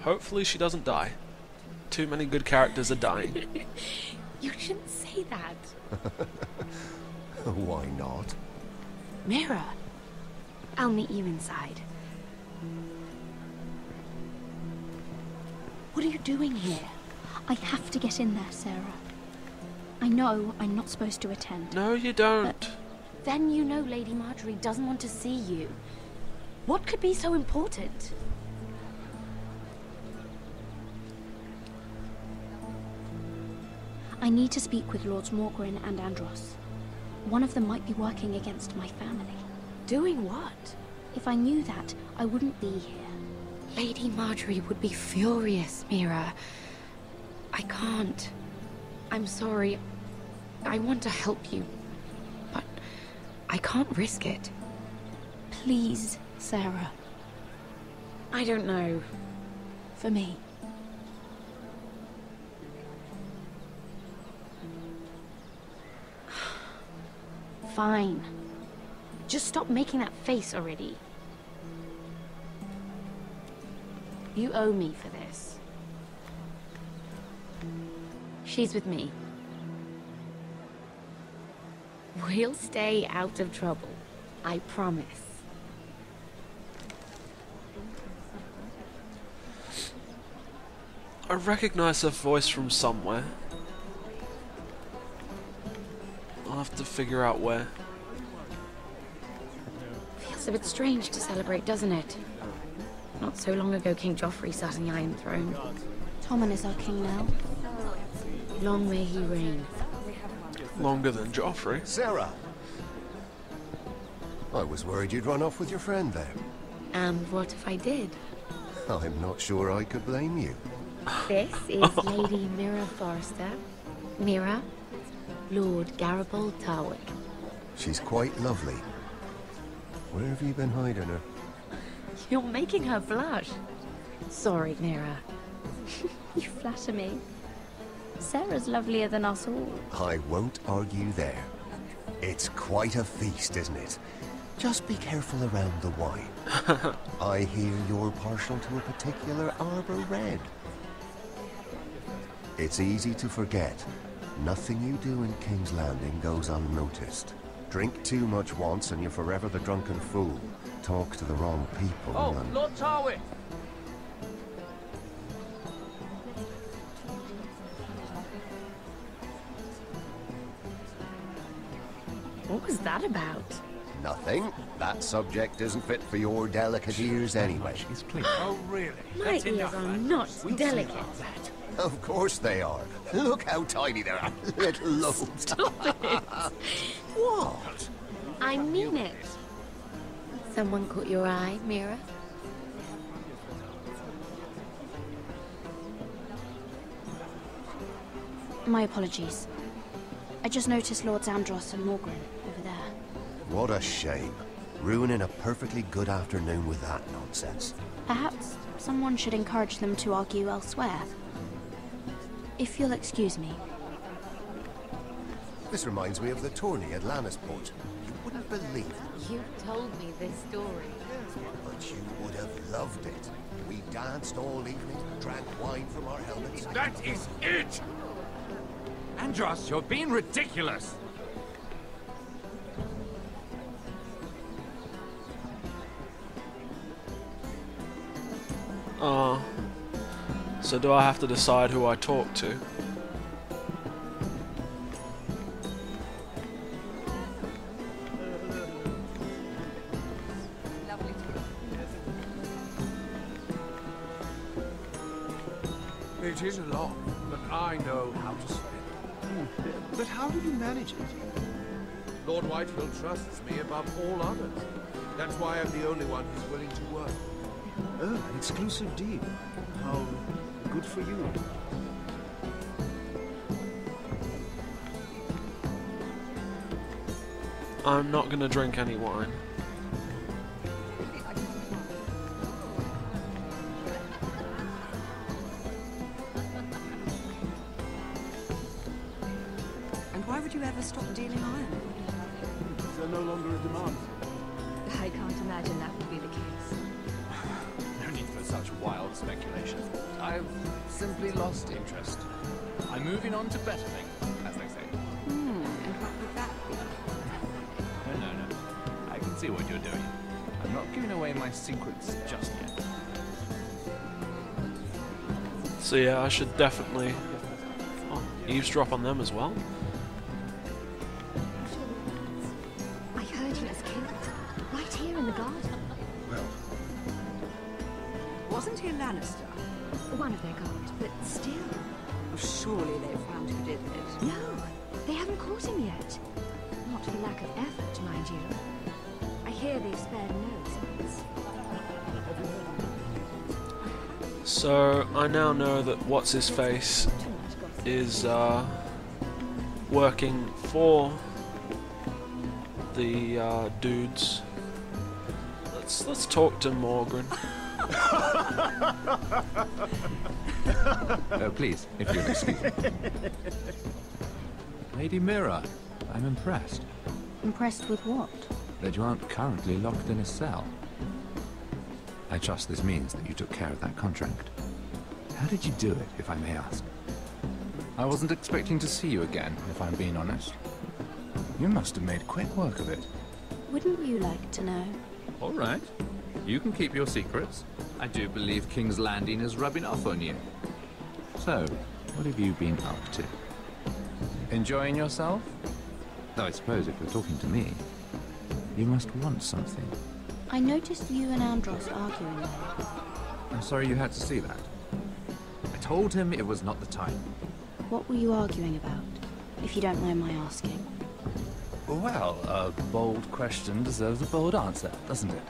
Hopefully she doesn't die. Too many good characters are dying. You shouldn't say that. Why not? Mira, I'll meet you inside. What are you doing here? I have to get in there, Sarah. I know I'm not supposed to attend. No, you don't. But Then you know Lady Marjorie doesn't want to see you. What could be so important? I need to speak with Lords Morgrin and Andros. One of them might be working against my family. Doing what? If I knew that, I wouldn't be here. Lady Marjorie would be furious, Mira. I can't. I'm sorry. I want to help you, but I can't risk it. Please, Sarah. I don't know. For me. Fine. Just stop making that face already. You owe me for this. She's with me. We'll stay out of trouble. I promise. I recognize her voice from somewhere. I'll have to figure out where. Feels a bit strange to celebrate, doesn't it? Not so long ago, King Joffrey sat on the Iron Throne. Tommen is our king now. Long may he reign. Longer than Joffrey. Sarah! I was worried you'd run off with your friend there. And what if I did? I'm not sure I could blame you. This is Lady Mira Forrester. Mira, Lord Garibald Tarwick. She's quite lovely. Where have you been hiding her? You're making her blush. Sorry, Mira. You flatter me. Sarah's lovelier than us all. I won't argue there. It's quite a feast, isn't it? Just be careful around the wine. I hear you're partial to a particular arbor red. It's easy to forget. Nothing you do in King's Landing goes unnoticed. Drink too much once and you're forever the drunken fool. Talk to the wrong people and... Lord Tarwick! What was that about? Nothing. That subject isn't fit for your delicate ears anyway. Oh, really? My ears are not delicate. Of course they are. Look how tiny they are. Little lobes. Stop it. What? I mean it. Someone caught your eye, Mira? My apologies. I just noticed Lords Andros and Morgrin over there. What a shame. Ruining a perfectly good afternoon with that nonsense. Perhaps someone should encourage them to argue elsewhere. If you'll excuse me. This reminds me of the tourney at Lannisport. You wouldn't believe it, You told me this story. but you would have loved it. We danced all evening, drank wine from our helmets. That is it! Andros, you're being ridiculous! So do I have to decide who I talk to? It is a lot, but I know how to spend it. But how do you manage it? Lord Whitehills trusts me above all others. That's why I'm the only one who's willing to work. Oh, an exclusive deal. How good for you. I'm not gonna drink any wine. And why would you ever stop dealing iron? Is there no longer a demand? I can't imagine that would be the case. No need for such wild speculation. simply lost interest. I'm moving on to better things, as they say. And what would that be? No. I can see what you're doing. I'm not giving away my secrets just yet. So yeah, I should definitely eavesdrop on them as well. I heard he was killed. Right here in the garden. Well, Wasn't he a Lannister? One of their guard, but still. Oh, surely they found who did it. No, they haven't caught him yet. Not for lack of effort, mind you. I hear they've spared no expense. So I now know that what's-his-face is working for the dudes. Let's talk to Morgan. Oh, please, if you'll excuse me. Lady Mira, I'm impressed Impressed with what? that you aren't currently locked in a cell. I trust this means that you took care of that contract. How did you do it, if I may ask? I wasn't expecting to see you again, if I'm being honest. You must have made quick work of it. Wouldn't you like to know? All right. You can keep your secrets. I do believe King's Landing is rubbing off on you. So, what have you been up to? Enjoying yourself? Though I suppose if you're talking to me, you must want something. I noticed you and Andros arguing there. I'm sorry you had to see that. I told him it was not the time. What were you arguing about, if you don't mind my asking? Well, a bold question deserves a bold answer, doesn't it?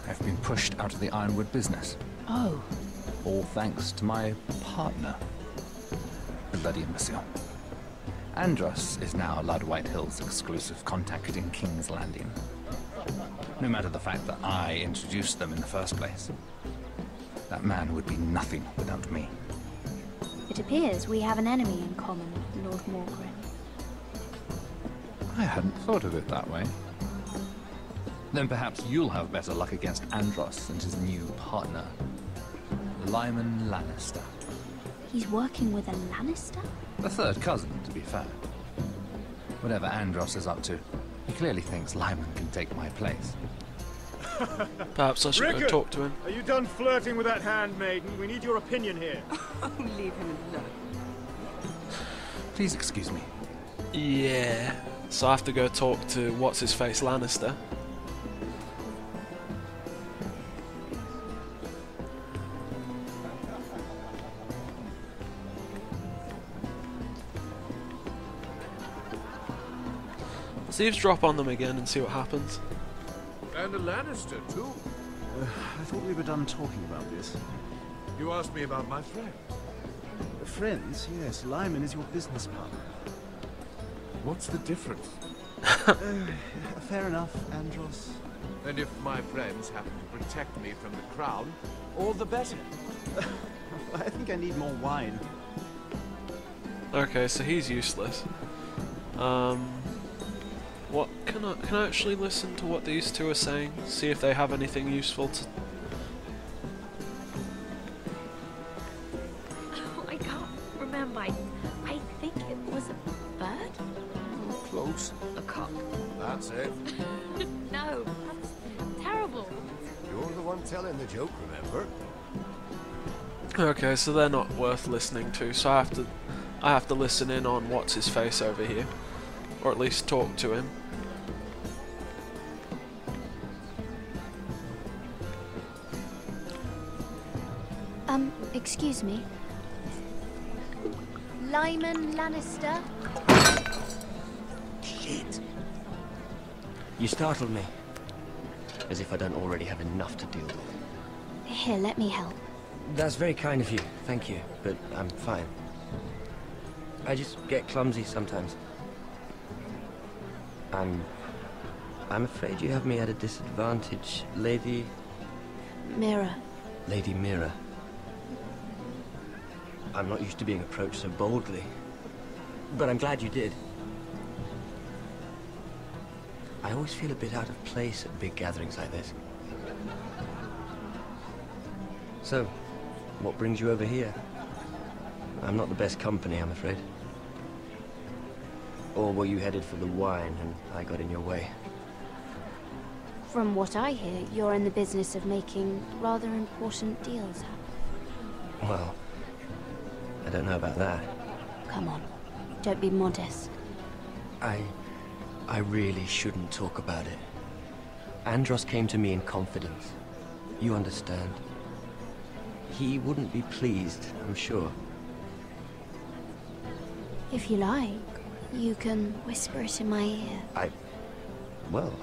I've been pushed out of the Ironwood business. Oh. All thanks to my partner. Bloody imbecile. Andros is now Lord Whitehill's exclusive contact in King's Landing. No matter the fact that I introduced them in the first place. That man would be nothing without me. It appears we have an enemy in common, Lord Morgan. I hadn't thought of it that way. Then perhaps you'll have better luck against Andros and his new partner, Lyman Lannister. He's working with a Lannister? The third cousin, to be fair. Whatever Andros is up to, he clearly thinks Lyman can take my place. Perhaps I should go talk to him. Are you done flirting with that handmaiden? We need your opinion here. Oh, leave him alone. Please excuse me. Yeah. So I have to go talk to what's-his-face Lannister. Let's eavesdrop on them again and see what happens. And a Lannister, too. I thought we were done talking about this. You asked me about my friend. Friends? Yes, Lyman is your business partner. What's the difference? Fair enough, Andros. And if my friends happen to protect me from the crown, all the better. I think I need more wine. Okay, so he's useless. What can I actually listen to what these two are saying? See if they have anything useful to. Oh, I can't remember. I think it was a bird? Close. A cock. That's it. No, that's terrible. You're the one telling the joke, remember? Okay, so they're not worth listening to. So I have to listen in on what's his face over here, or at least talk to him. Excuse me. Lyman Lannister? Shit. You startled me. As if I don't already have enough to deal with. Here, let me help. That's very kind of you, thank you, but I'm fine. I just get clumsy sometimes. I'm afraid you have me at a disadvantage, Lady Mira. Lady Mira. I'm not used to being approached so boldly, but I'm glad you did. I always feel a bit out of place at big gatherings like this. So, what brings you over here? I'm not the best company, I'm afraid. Or were you headed for the wine and I got in your way? From what I hear, you're in the business of making rather important deals happen. Well, I don't know about that. Come on, don't be modest. I really shouldn't talk about it. Andros came to me in confidence. You understand? He wouldn't be pleased, I'm sure. If you like, you can whisper it in my ear. Well,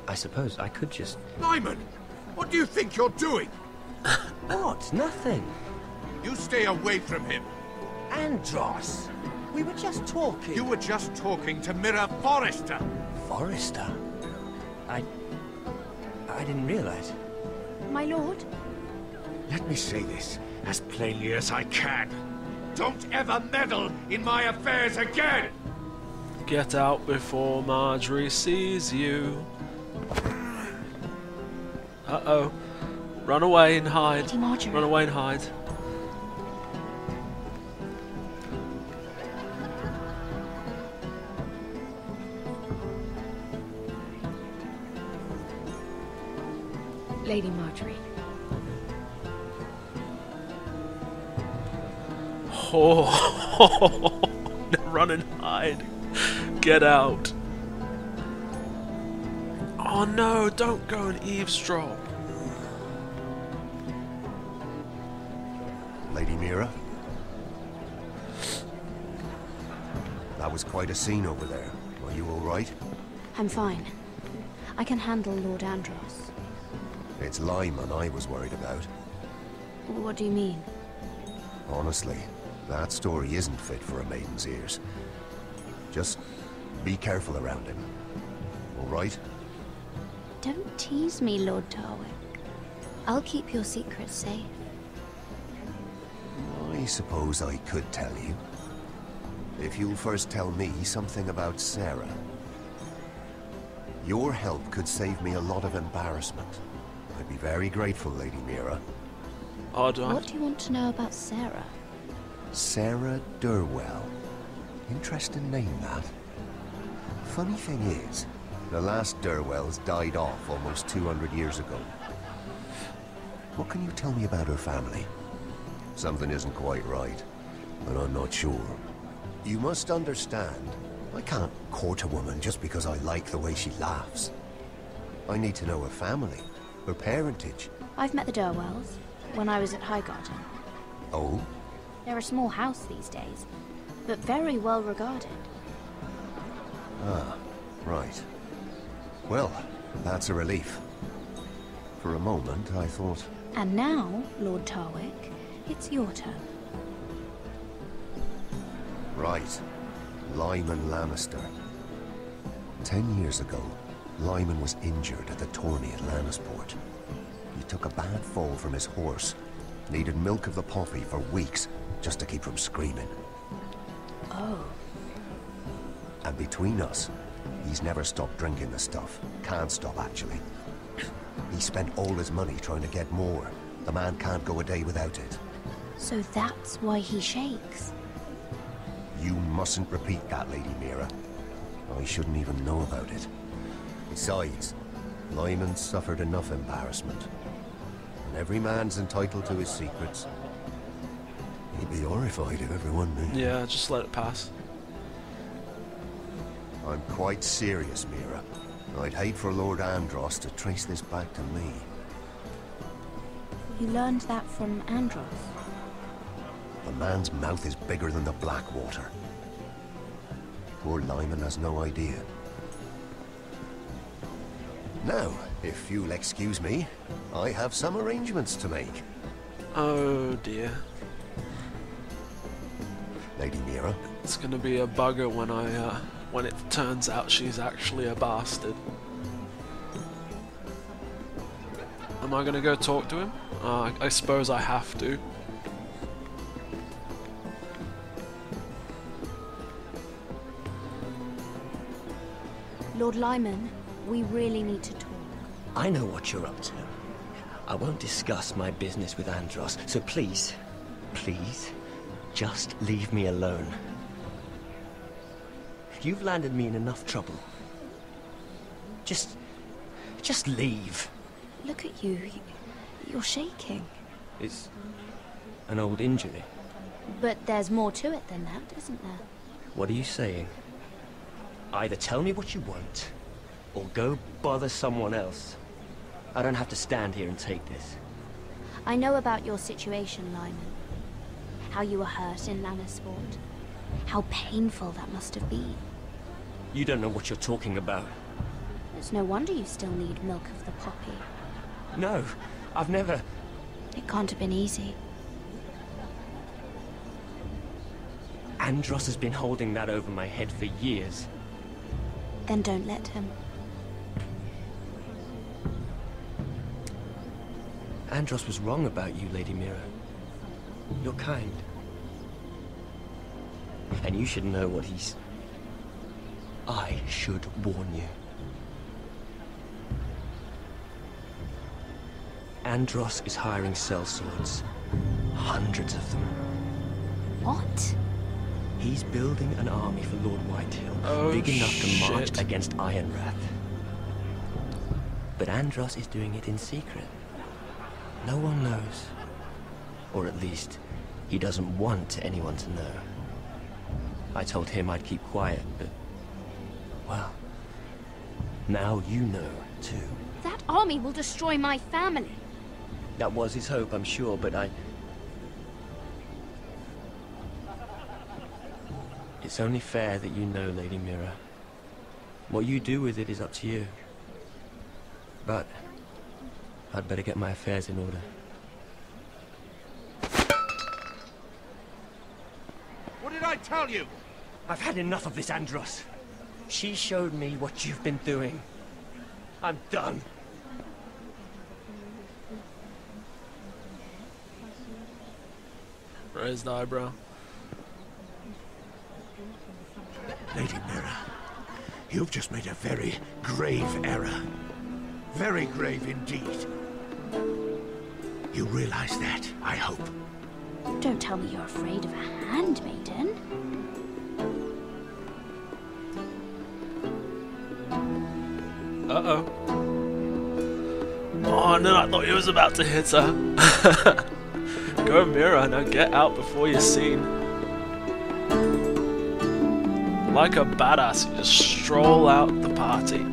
I suppose I could just... Lyman! What do you think you're doing? What? Nothing. You stay away from him. Andros! We were just talking. You were just talking to Mira Forrester. Forrester? I didn't realize. My lord? Let me say this as plainly as I can. Don't ever meddle in my affairs again! Get out before Marjorie sees you. Uh-oh. Run away and hide. Lady Marjorie. Run away and hide. Lady Marjorie. Oh, run and hide. Get out. Oh no, don't go and eavesdrop. Lady Mira? That was quite a scene over there. Are you all right? I'm fine. I can handle Lord Andros. It's Lyman I was worried about. What do you mean? Honestly, that story isn't fit for a maiden's ears. Just be careful around him. All right? Don't tease me, Lord Tarwick. I'll keep your secret safe. I suppose I could tell you. If you'll first tell me something about Sarah. Your help could save me a lot of embarrassment. I'd be very grateful, Lady Mira. Oh, do I? What do you want to know about Sarah? Sarah Durwell. Interesting name, that. Funny thing is, the last Durwells died off almost 200 years ago. What can you tell me about her family? Something isn't quite right, but I'm not sure. You must understand, I can't court a woman just because I like the way she laughs. I need to know her family, her parentage. I've met the Durwells when I was at Highgarden. Oh? They're a small house these days, but very well regarded. Ah, right. Well, that's a relief. For a moment, I thought... And now, Lord Tarwick, it's your turn. Right. Lyman Lannister. 10 years ago, Lyman was injured at the tourney at Lannisport. He took a bad fall from his horse. Needed milk of the poppy for weeks, just to keep from screaming. Oh. And between us, he's never stopped drinking the stuff. Can't stop, actually. He spent all his money trying to get more. The man can't go a day without it. So that's why he shakes. You mustn't repeat that, Lady Mira. I shouldn't even know about it. Besides, Lyman suffered enough embarrassment. And every man's entitled to his secrets. He'd be horrified if everyone knew. Yeah, just let it pass. I'm quite serious, Mira. I'd hate for Lord Andros to trace this back to me. You learned that from Andros? The man's mouth is bigger than the Blackwater. Poor Lyman has no idea. Now, if you'll excuse me, I have some arrangements to make. Oh dear. Lady Mira? It's gonna be a bugger when it turns out she's actually a bastard. Am I gonna go talk to him? I suppose I have to. Lord Lyman, we really need to talk. I know what you're up to. I won't discuss my business with Andros, so please, please, just leave me alone. You've landed me in enough trouble. Just leave. Look at you. You're shaking. It's an old injury. But there's more to it than that, isn't there? What are you saying? Either tell me what you want, or go bother someone else. I don't have to stand here and take this. I know about your situation, Lyman. How you were hurt in Lannisport. How painful that must have been. You don't know what you're talking about. It's no wonder you still need milk of the poppy. No, I've never... It can't have been easy. Andros has been holding that over my head for years. Then don't let him. Andros was wrong about you, Lady Mira. You're kind. And you should know what he's... I should warn you. Andros is hiring sellswords. Hundreds of them. What? He's building an army for Lord Whitehill, big enough to march against Ironrath. But Andros is doing it in secret. No one knows. Or at least, he doesn't want anyone to know. I told him I'd keep quiet, but... well... now you know, too. That army will destroy my family. That was his hope, I'm sure, but It's only fair that you know, Lady Mira. What you do with it is up to you. But... I'd better get my affairs in order. What did I tell you? I've had enough of this, Andros. She showed me what you've been doing. I'm done. Raised eyebrow. Lady Mira, you've just made a very grave error. Very grave indeed. You realize that, I hope. Don't tell me you're afraid of a handmaiden. Uh-oh. Oh no, I thought he was about to hit her. Go Mira, now get out before you're seen. Like a badass, you just stroll out the party.